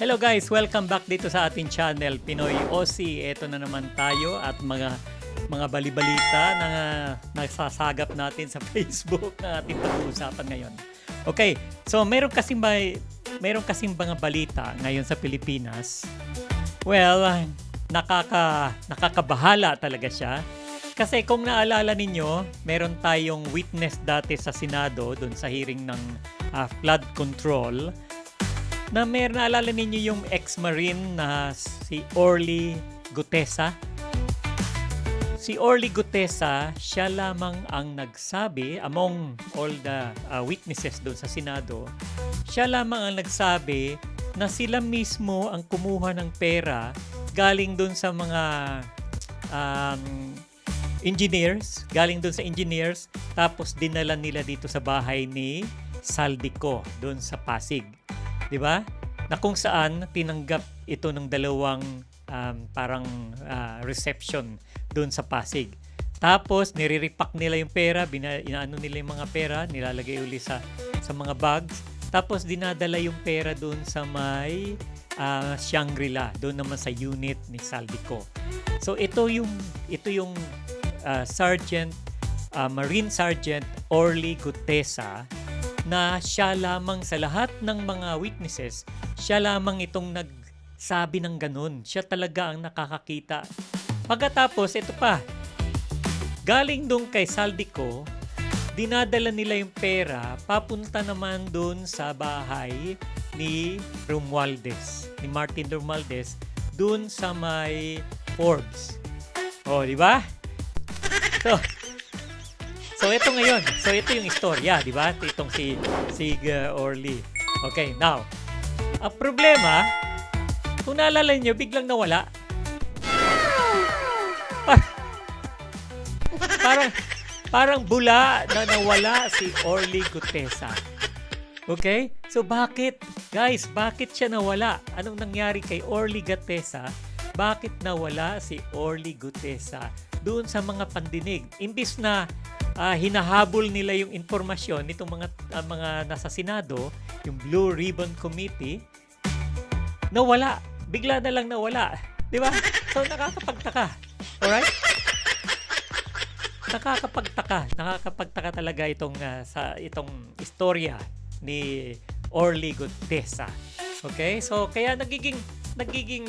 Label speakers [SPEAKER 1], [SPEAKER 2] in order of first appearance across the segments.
[SPEAKER 1] Hello guys, welcome back dito sa ating channel Pinoy Aussie. Ito na naman tayo at mga balibalita na nasasagap natin sa Facebook na ating pag-uusapan ngayon. Okay, so meron kasing mga balita ngayon sa Pilipinas. Well, nakakabahala talaga siya. Kasi kung naalala ninyo, meron tayong witness dati sa Senado doon sa hearing ng flood control na naalala ninyo yung ex-marine na si Orly Gutesa. Si Orly Gutesa, siya lamang ang nagsabi among all the witnesses doon sa Senado, siya lamang ang nagsabi na sila mismo ang kumuha ng pera galing doon sa mga engineers, tapos dinala nila dito sa bahay ni Saldico doon sa Pasig. 'Di ba? Na kung saan tinanggap ito ng dalawang reception doon sa Pasig. Tapos nire-repack nila yung pera, inaano nila yung mga pera, nilalagay uli sa mga bags. Tapos dinadala yung pera doon sa may Shangri-La, doon naman sa unit ni Saldico. So ito yung Marine Sergeant Orly Gutesa, na siya lamang sa lahat ng mga witnesses, siya lamang itong nagsabi ng ganun. Siya talaga ang nakakakita. Pagkatapos, ito pa, galing doon kay Saldico, dinadala nila yung pera, papunta naman doon sa bahay ni Martin Romualdez, doon sa may Forbes. O, di ba? So ito ngayon. So ito yung istorya, di ba? Itong si Orly. Okay, now. Ang problema, kung naalala niyo, biglang nawala. Parang bula na nawala si Orly Gutesa. Okay? So bakit? Guys, bakit siya nawala? Anong nangyari kay Orly Gutesa? Bakit nawala si Orly Gutesa doon sa mga pandinig? Imbis na hinahabol nila yung informasyon nitong mga nasa Senado, yung Blue Ribbon Committee, nawala. Bigla na lang nawala. Di ba? So, nakakapagtaka. Alright? Nakakapagtaka talaga itong istorya ni Orly Gutesa. Okay? So, kaya nagiging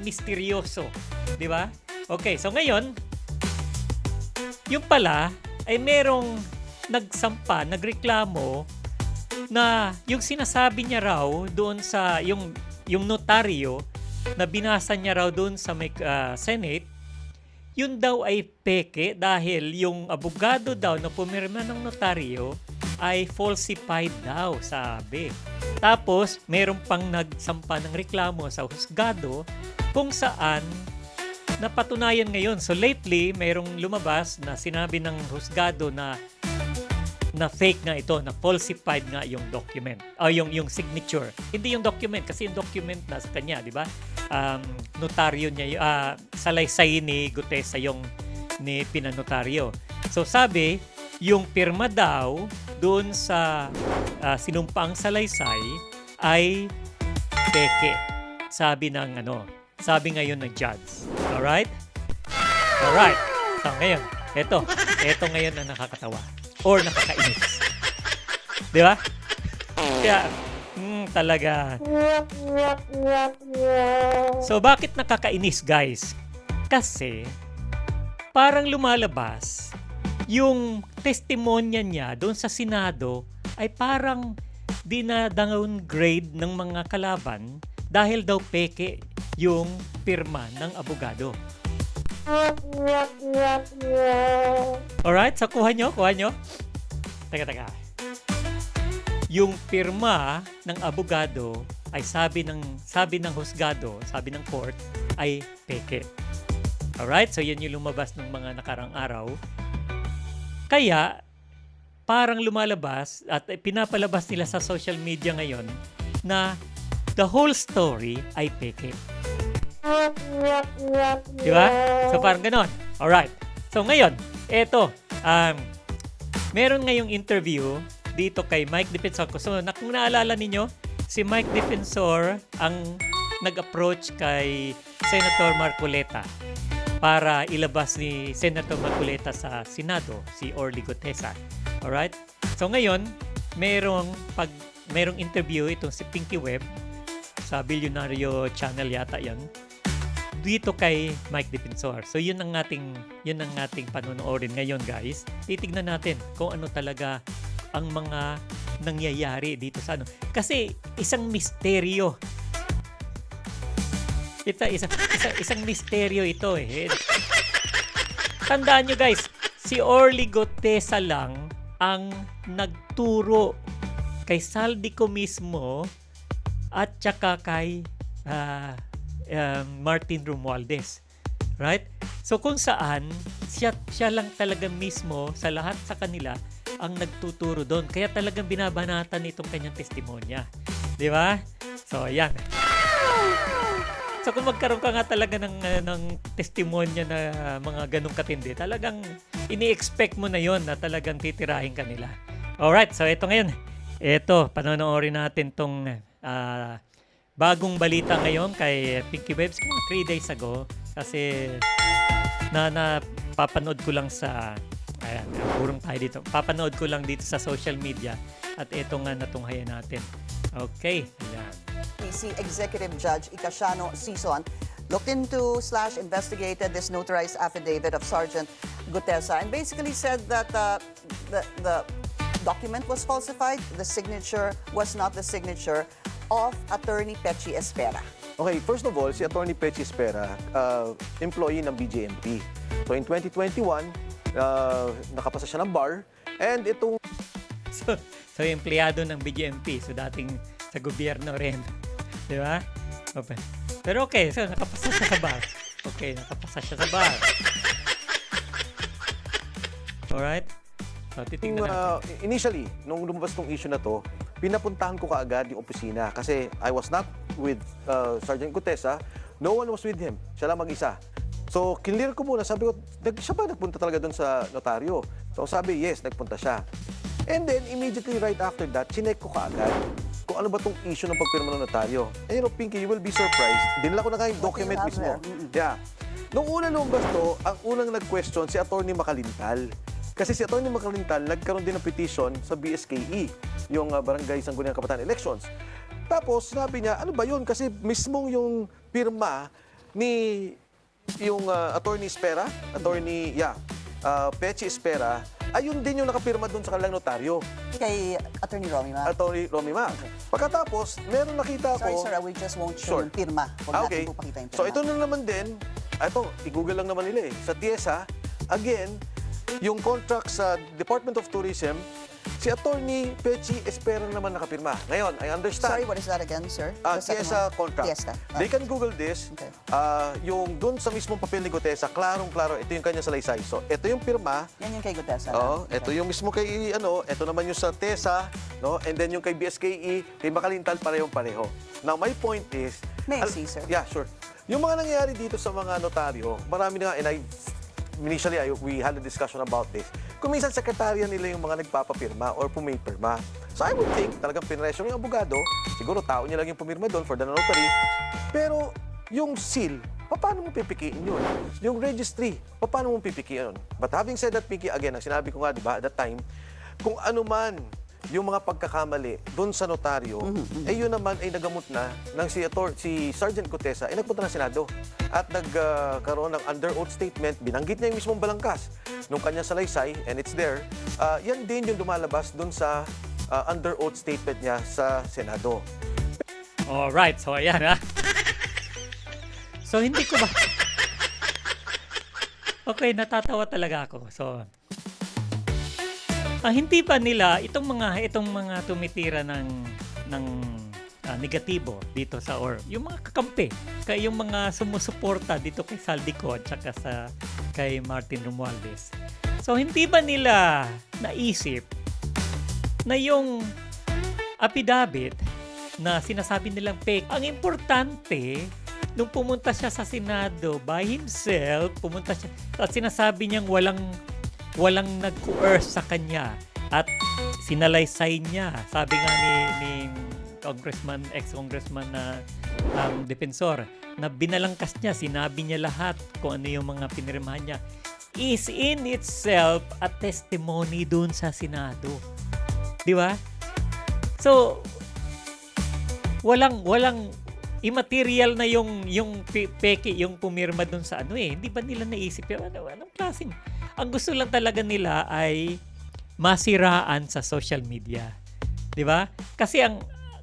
[SPEAKER 1] misteryoso. Di ba? Okay, so ngayon, yung pala, ay merong nagreklamo na yung sinasabi niya raw doon sa yung notaryo na binasa niya raw doon sa Senate, yun daw ay peke dahil yung abogado daw na pumirma ng notaryo ay falsified daw, sabi. Tapos, meron pang nagsampa ng reklamo sa husgado kung saan napatunayan ngayon. So lately, mayroong lumabas na sinabi ng husgado na fake nga ito, na falsified nga yung document. Yung signature. Hindi yung document kasi yung document na sa kanya, di ba? Notaryo niya, salaysay ni Gutesa yung ni pinanotaryo. So sabi, yung pirma daw doon sa sinumpaang salaysay ay peke. Sabi ngayon ng judge. Alright? Alright. So, ngayon, ito ngayon na nakakatawa. Or nakakainis. Di ba? Kaya, talaga. So, bakit nakakainis, guys? Kasi, parang lumalabas, yung testimonya niya doon sa Senado ay parang dina-downgrade ng mga kalaban dahil daw peke yung pirma ng abogado. Alright, so kuha nyo. Teka. Yung pirma ng abogado ay sabi ng husgado, sabi ng court, ay peke. Alright, so yan yung lumabas ng mga nakarang araw. Kaya, parang lumalabas at pinapalabas nila sa social media ngayon na the whole story ay peke. Diba? So parang ganon. Alright. So ngayon, eto. Meron ngayong interview dito kay Mike Defensor. So kung naalala ninyo, si Mike Defensor ang nag-approach kay Senator Marcoleta para ilabas ni Senator Marcoleta sa Senado, si Orly Gutesa. Alright? So ngayon, merong interview itong si Pinky Webb sa Bilyonaryo Channel yata yan, dito kay Mike Defensor. So yun ang ating panonoodin ngayon, guys. Titignan natin kung ano talaga ang mga nangyayari dito sa ano. Kasi isang misteryo. Isang misteryo ito eh. Tandaan nyo, guys, si Orly Gutesa lang ang nagturo kay Saldico mismo at saka kay Martin Romualdez. Right? So kung saan siya lang talaga mismo sa lahat sa kanila ang nagtuturo doon. Kaya talagang binabanatan itong kanyang testimonya. Di ba? So ayan. So kung magkaroon ka nga talaga ng testimonya na mga ganong katindi, talagang ini-expect mo na yon na talagang titirahin ka nila. Alright, so ito ngayon. Ito, panonoorin natin tong bagong balita ngayon kay Pinky Webb 3 days ago. Kasi napapanood ko lang sa burong tayo dito. Papanood ko lang dito sa social media at ito nga natunghayan natin. Okay, ayan.
[SPEAKER 2] Si Executive Judge Icasiano Sison looked into / investigated this notarized affidavit of Sergeant Gutesa and basically said that the document was falsified. The signature was not the signature of Attorney Pechi Espera.
[SPEAKER 3] Okay, first of all, si Attorney Pechi Espera, employee ng BJMP. So in 2021, nakapasa siya ng bar and itong...
[SPEAKER 1] So empleyado ng BJMP. So dating sa gobyerno rin. Di ba? Okay. Pero okay, so nakapasa siya sa bar. Okay, nakapasa siya sa bar. Alright? So titingnan natin.
[SPEAKER 3] Initially, nung lumabas tong issue na to, pinapuntahan ko kaagad yung opisina kasi I was not with Sergeant Gutesa. No one was with him. Siya lang mag-isa. So, kinlear ko muna. Sabi ko, siya ba nagpunta talaga doon sa notaryo? So, sabi, yes, nagpunta siya. And then, immediately right after that, chinek ko kaagad kung ano ba tong issue ng pagpirma ng notaryo. And you know, Pinky, you will be surprised. Dinala ko na nga yung document mismo. Yeah. Nung una lumabas to, ang unang nag-question si Attorney Makalintal. Kasi si Attorney Makalintal nagkaroon din ng petition sa BSKE, yung Barangay Sangguniang Kabataan Elections. Tapos, sinabi niya, ano ba yun? Kasi mismong yung pirma ni yung Attorney Espera, Pechi Espera, ayun din yung nakapirma doon sa kanilang notaryo.
[SPEAKER 2] Kay Attorney Romy Ma.
[SPEAKER 3] Attorney Romy Ma. Pagkatapos, meron nakita ko...
[SPEAKER 2] Sorry, sir, we just won't show yung pirma. Huwag natin po pakita yung pirma.
[SPEAKER 3] So, ito na naman din, i-google lang naman nila eh. Sa TIESA, again, yung contract sa Department of Tourism, si Attorney Pechi Espera naman nakapirma. Ngayon, I understand.
[SPEAKER 2] Sorry, what is that again, sir? The second
[SPEAKER 3] TIESA
[SPEAKER 2] one?
[SPEAKER 3] contract.
[SPEAKER 2] TIESA.
[SPEAKER 3] They can Google this.
[SPEAKER 2] Okay.
[SPEAKER 3] Yung dun sa mismong papel ni Gutesa, klarong-klaro, ito yung kanya salaysay. So, ito yung pirma.
[SPEAKER 2] Yan yung kay Gutesa.
[SPEAKER 3] Oo,
[SPEAKER 2] Okay.
[SPEAKER 3] ito yung mismo kay, ito naman yung sa TESA, no? And then yung kay BSKE, kay Makalintal, parehong-pareho. Now, my point is...
[SPEAKER 2] May I see, sir?
[SPEAKER 3] Yeah, sure. Yung mga nangyayari dito sa mga notaryo, marami na nga, initially, we had a discussion about this. Kung minsan, sekretarya nila yung mga nagpapapirma or pumipirma. So I would think, talagang pinresyo yung abogado, siguro tao niya lang yung pumirma doon for the notary. Pero yung seal, paano mo pipikiin yun? Yung registry, paano mo pipikiin yun? But having said that, Pinky, again, ang sinabi ko nga, di ba, at that time, kung ano man yung mga pagkakamali doon sa notaryo, yun naman ay nagamot na ng si Sergeant Gutesa ay nagpunta ng Senado at nagkaroon ng under oath statement, binanggit niya yung mismong balangkas nung kanyang salaysay, and it's there. Yan din yung lumalabas doon sa under oath statement niya sa Senado.
[SPEAKER 1] Alright, so ayan ha. So hindi ko ba... Okay, natatawa talaga ako. So, hindi ba nila itong mga tumitira ng negatibo dito sa yung mga kakampi, kay yung mga sumusuporta dito kay Saldico at saka kay Martin Romualdez. So hindi ba nila naisip na yung affidavit na sinasabi nilang fake, ang importante nung pumunta siya sa Senado by himself, pumunta siya at sinasabi niyang walang nag-coerce sa kanya at sinalaysay niya. Sabi nga ex-congressman na defensor, na binalangkas niya, sinabi niya lahat kung ano yung mga pinirmahan niya, is in itself a testimony dun sa Senado. Di ba? So, walang immaterial na yung peke, yung pumirma dun sa ano eh. Hindi ba nila naisip yun? Anong klaseng? Ang gusto lang talaga nila ay masiraan sa social media. 'Di ba? Kasi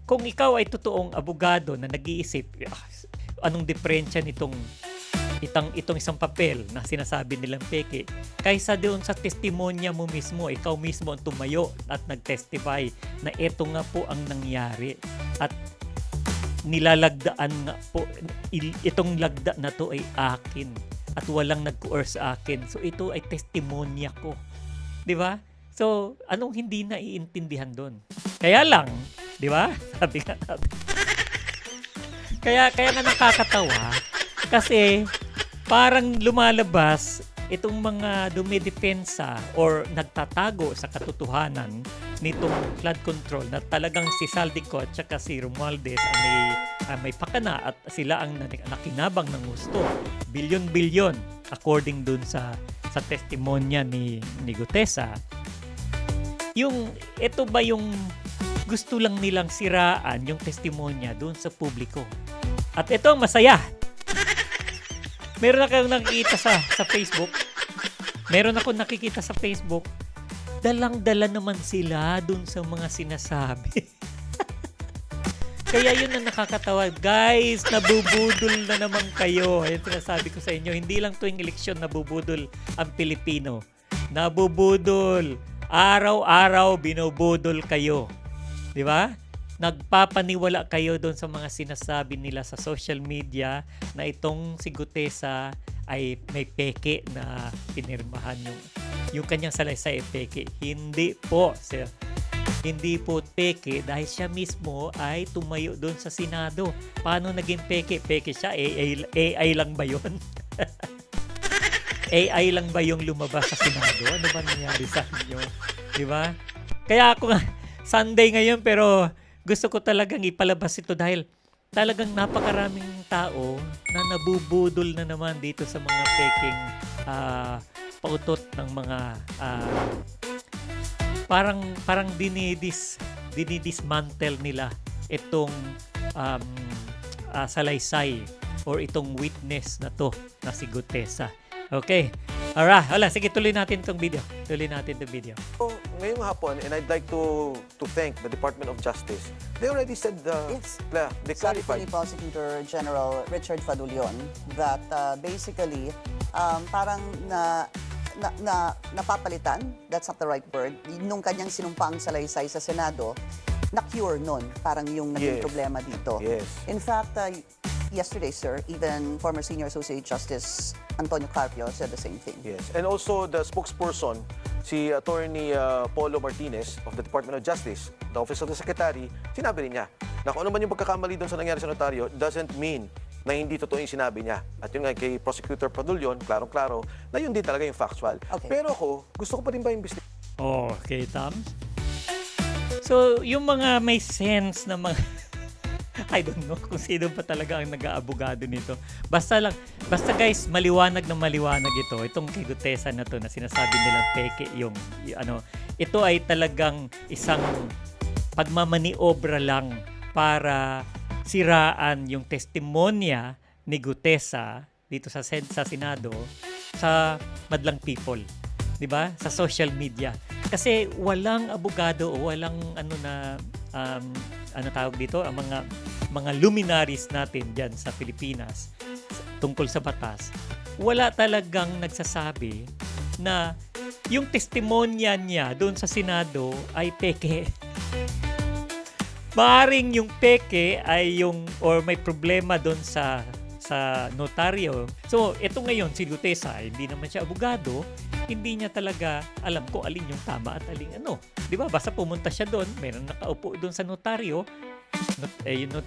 [SPEAKER 1] kung ikaw ay totoong abogado na nag-iisip, anong diferensya itong isang papel na sinasabi nilang peke, kaysa doon sa testimonya mo mismo, ikaw mismo ang tumayo at nag-testify na ito nga po ang nangyari at nilalagdaan nga po, itong lagda na to ay akin at walang nag-coerce sa akin. So ito ay testimonya ko. 'Di ba? So, anong hindi naiintindihan doon? Kaya lang, 'di ba? Sabi nga natin. Kaya nga nakakatawa kasi parang lumalabas itong mga dumidepensa or nagtatago sa katotohanan nitong flood control na talagang si Saldico at saka si Romualdez ay may pakana at sila ang nakinabang ng gusto. Bilyon-bilyon according dun sa testimonya ni Gutesa. Ito ba yung gusto lang nilang siraan yung testimonya doon sa publiko? At ito ang masaya. Meron akong nakikita sa Facebook. Meron ako nakikita sa Facebook. Dalang-dala naman sila doon sa mga sinasabi. Kaya yun ang nakakatawa. Guys, nabubudol na naman kayo. Ayun sinasabi ko sa inyo. Hindi lang tuwing eleksyon nabubudol ang Pilipino. Nabubudol. Araw-araw binubudol kayo. Di ba? Nagpapaniwala kayo doon sa mga sinasabi nila sa social media na itong si Gutesa ay may peke na pinirmahan yung kanyang salaysay ay peke. Hindi po, sir. Hindi po peke dahil siya mismo ay tumayo doon sa Senado. Paano naging peke? Peke siya? AI lang ba yun? AI lang ba yung lumabas sa Senado? Ano ba nangyari sa inyo? Di ba? Kaya ako nga, Sunday ngayon pero gusto ko talagang ipalabas ito dahil talagang napakaraming tao na nabubudol na naman dito sa mga peking pautot ng mga parang dinidismantle nila itong salaysay or itong witness na to na si Gutesa. Okay. Alright. Wala, sige, tuloy natin itong video.
[SPEAKER 3] So, ngayong hapon, and I'd like to thank the Department of Justice. They already said,
[SPEAKER 2] Yes.
[SPEAKER 3] they
[SPEAKER 2] Sabi po
[SPEAKER 3] clarified.
[SPEAKER 2] ni Prosecutor General Richard Fadulion that basically parang napapalitan, that's not the right word, nung kanyang sinumpaang salaysay sa Senado, na-cure nun, parang yung naging
[SPEAKER 3] Yes.
[SPEAKER 2] problema dito.
[SPEAKER 3] Yes.
[SPEAKER 2] In fact, yesterday, sir, even former Senior Associate Justice Antonio Carpio said the same thing.
[SPEAKER 3] Yes. And also the spokesperson, si Attorney Polo Martinez of the Department of Justice, the Office of the Secretary, sinabi rin niya na kung ano man yung pagkakamali doon sa nangyari sa notaryo doesn't mean na hindi totoo yung sinabi niya. At yun nga kay Prosecutor Padulyon, klarong-klaro, na yun din talaga yung factual.
[SPEAKER 2] Okay.
[SPEAKER 3] Pero ako, gusto ko pa rin ba imbestigahan?
[SPEAKER 1] Okay, Tom. So, yung mga may sense na mga I don't know kung sino pa talaga ang nag-aabogado nito. Basta guys, maliwanag ito. Itong kay Gutesa na to na sinasabi nilang peke ito ay talagang isang pagmamaniobra lang para siraan yung testimonya ni Gutesa dito sa Senado sa madlang people. 'Di ba? Sa social media. Kasi walang abogado o walang tawag dito, ang mga luminaries natin diyan sa Pilipinas tungkol sa batas, wala talagang nagsasabi na yung testimonya niya doon sa Senado ay peke. Maaring yung peke ay or may problema doon sa notaryo. So, ito ngayon, si Gutesa, hindi naman siya abogado, hindi niya talaga alam kung alin yung tama at alin ano. Di ba? Basta pumunta siya doon, mayroon nakaupo doon sa notaryo,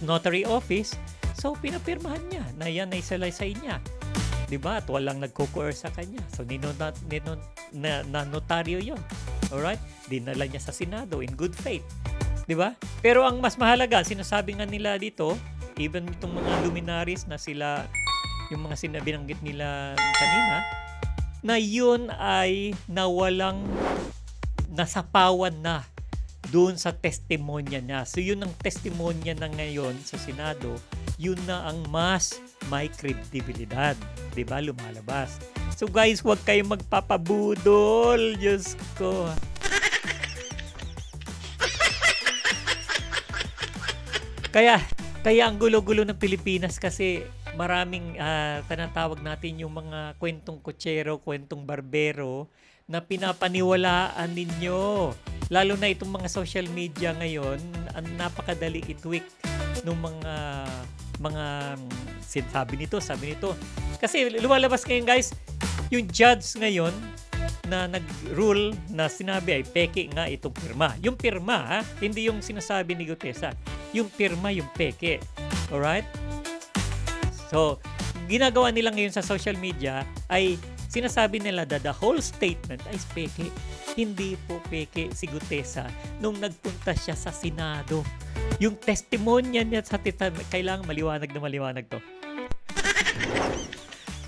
[SPEAKER 1] notary office, so pinapirmahan niya na yan ay salaysay niya. Di ba? At walang nagko-coerce sa kanya. So, na notaryo yun. Alright? Dinala niya sa Senado in good faith. Di ba? Pero ang mas mahalaga, sinasabi nga nila dito, even itong mga luminaries na sila, yung mga binanggit nila kanina, na yun ay nawalang nasapawan na doon sa testimonya niya. So yun ang testimonya na ngayon sa Senado, yun na ang mas may kredibilidad. Diba? Lumalabas. So guys, huwag kayong magpapabudol. Diyos ko. Kaya ang gulo-gulo ng Pilipinas kasi maraming tinatawag natin yung mga kwentong kutsero, kwentong barbero na pinapaniwalaan ninyo. Lalo na itong mga social media ngayon, ang napakadali i-tweak ng mga sabi nito. Kasi lumalabas ngayon guys, yung judge ngayon na nag-rule na sinabi ay peke nga itong pirma. Yung pirma, hindi yung sinasabi ni Gutesa. Yung pirma, yung peke. Alright? So, ginagawa nila ngayon sa social media ay sinasabi nila that the whole statement ay peke. Hindi po peke si Gutesa nung nagpunta siya sa Senado. Yung testimonya niya sa kailangan maliwanag to.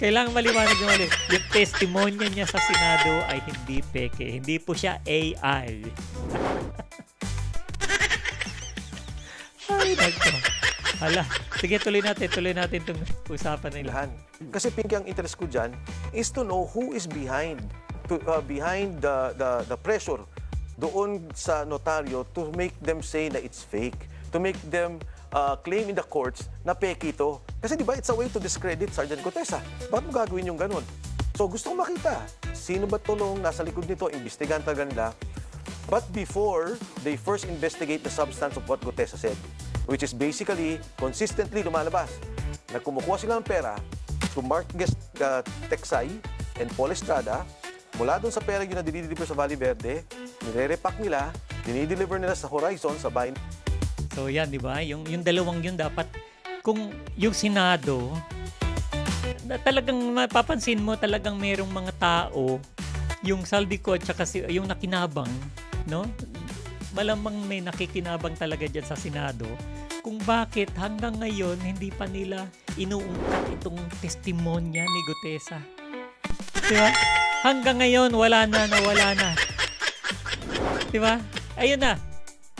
[SPEAKER 1] Kailangan maliwanag na mali. Yung testimonya niya sa Senado ay hindi peke. Hindi po siya AI. Ay, nagko. Hala. Sige, tuloy natin itong usapan nila.
[SPEAKER 3] Lahan. Kasi Pinky, ang interest ko dyan is to know who is behind the pressure doon sa notaryo to make them say na it's fake, to make them claim in the courts na peke ito. Kasi di ba, it's a way to discredit Sergeant Gutesa. Bakit mo gagawin yung ganun? So gusto ko makita, sino ba tulong nasa likod nito, imbestigahan talaga nila. But before they first investigate the substance of what Gutesa said, which is basically consistently lumalabas na kumukuha sila ng pera to Mark Texay and Paul Estrada, mula doon sa pera yun na dinideliver sa Valle Verde, nire-repack nila, dinideliver nila sa Horizon, sa bayan.
[SPEAKER 1] So yan, di ba? Yung dalawang yun dapat, kung yung Senado, talagang mapapansin mo talagang merong mga tao, yung Saldico at saka yung nakinabang, no? Malamang may nakikinabang talaga dyan sa Senado kung bakit hanggang ngayon hindi pa nila inuungkat itong testimonya ni Gutesa. Diba? Hanggang ngayon wala na. Diba? Ayun na.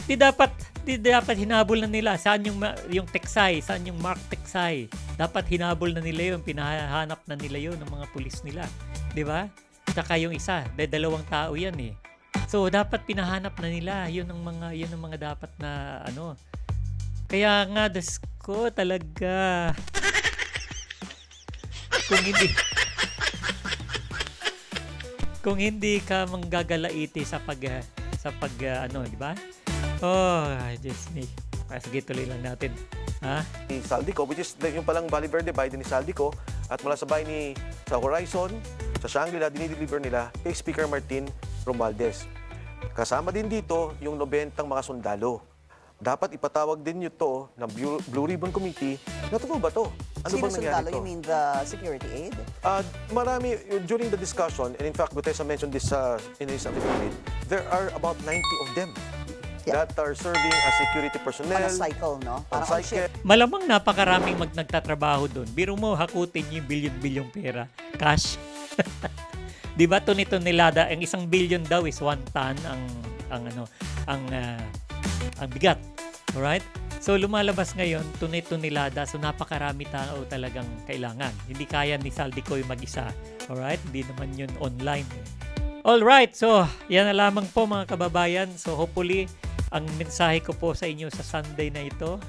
[SPEAKER 1] Di dapat hinabol na nila saan yung Texay, saan yung Mark Texay. Dapat hinabol na nila yun, pinahanap na nila yun ng mga pulis nila. Diba? Saka yung isa, dalawang tao yan eh. So dapat pinahanap na nila, yun ang mga dapat na ano. Kaya nga ko talaga kung hindi ka manggagalaiti sa pag di ba? Oh, Diyos me. Sige, tuloy lang natin. Ha?
[SPEAKER 3] Ni Saldico, which is yung palang Valle Verde bahay ni Saldico, at mula sa bahay sa Horizon, sa Shangri-La, dinideliver nila kay Speaker Martin Romualdez. Kasama din dito yung 90 mga sundalo. Dapat ipatawag din nyo to ng Blue Ribbon Committee na totoo ba to? Ano
[SPEAKER 2] Sino
[SPEAKER 3] bang nangyari
[SPEAKER 2] sundalo?
[SPEAKER 3] to?
[SPEAKER 2] You mean the security aid?
[SPEAKER 3] Marami, during the discussion, and in fact, Gutesa mentioned this in his affidavit, there are about 90 of them that are serving as security personnel.
[SPEAKER 2] On a cycle, no?
[SPEAKER 3] On
[SPEAKER 2] Parang on
[SPEAKER 3] cycle.
[SPEAKER 2] shift.
[SPEAKER 1] Malamang napakaraming nagtatrabaho doon. Biro mo, hakutin yung bilyon-bilyong pera. Cash. Di ba tonelada, ang 1 billion daw is 1 ton ang bigat. Alright? So lumalabas ngayon, tonelada, so napakarami tao talagang kailangan. Hindi kaya ni Saldico yung mag-isa. Alright? Hindi naman yun online. Alright, so yan na lamang po mga kababayan. So hopefully, ang mensahe ko po sa inyo sa Sunday na ito,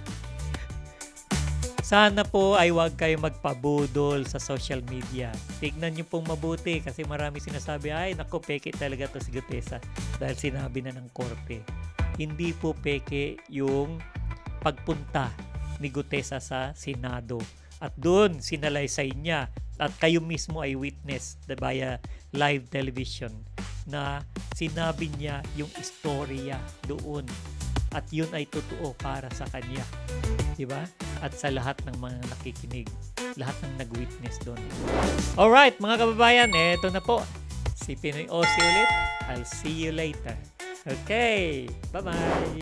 [SPEAKER 1] sana po ay huwag kayo magpabudol sa social media. Tignan nyo pong mabuti kasi marami sinasabi, ay naku, peke talaga to si Gutesa dahil sinabi na ng korte. Hindi po peke yung pagpunta ni Gutesa sa Senado. At doon sinalaysay niya at kayo mismo ay witness via live television na sinabi niya yung istorya doon. At yun ay totoo para sa kanya. Diba? At sa lahat ng mga nakikinig. Lahat ng nag-witness doon. Alright, mga kababayan, eto na po. Si Pinoy Aussie ulit. I'll see you later. Okay, bye-bye!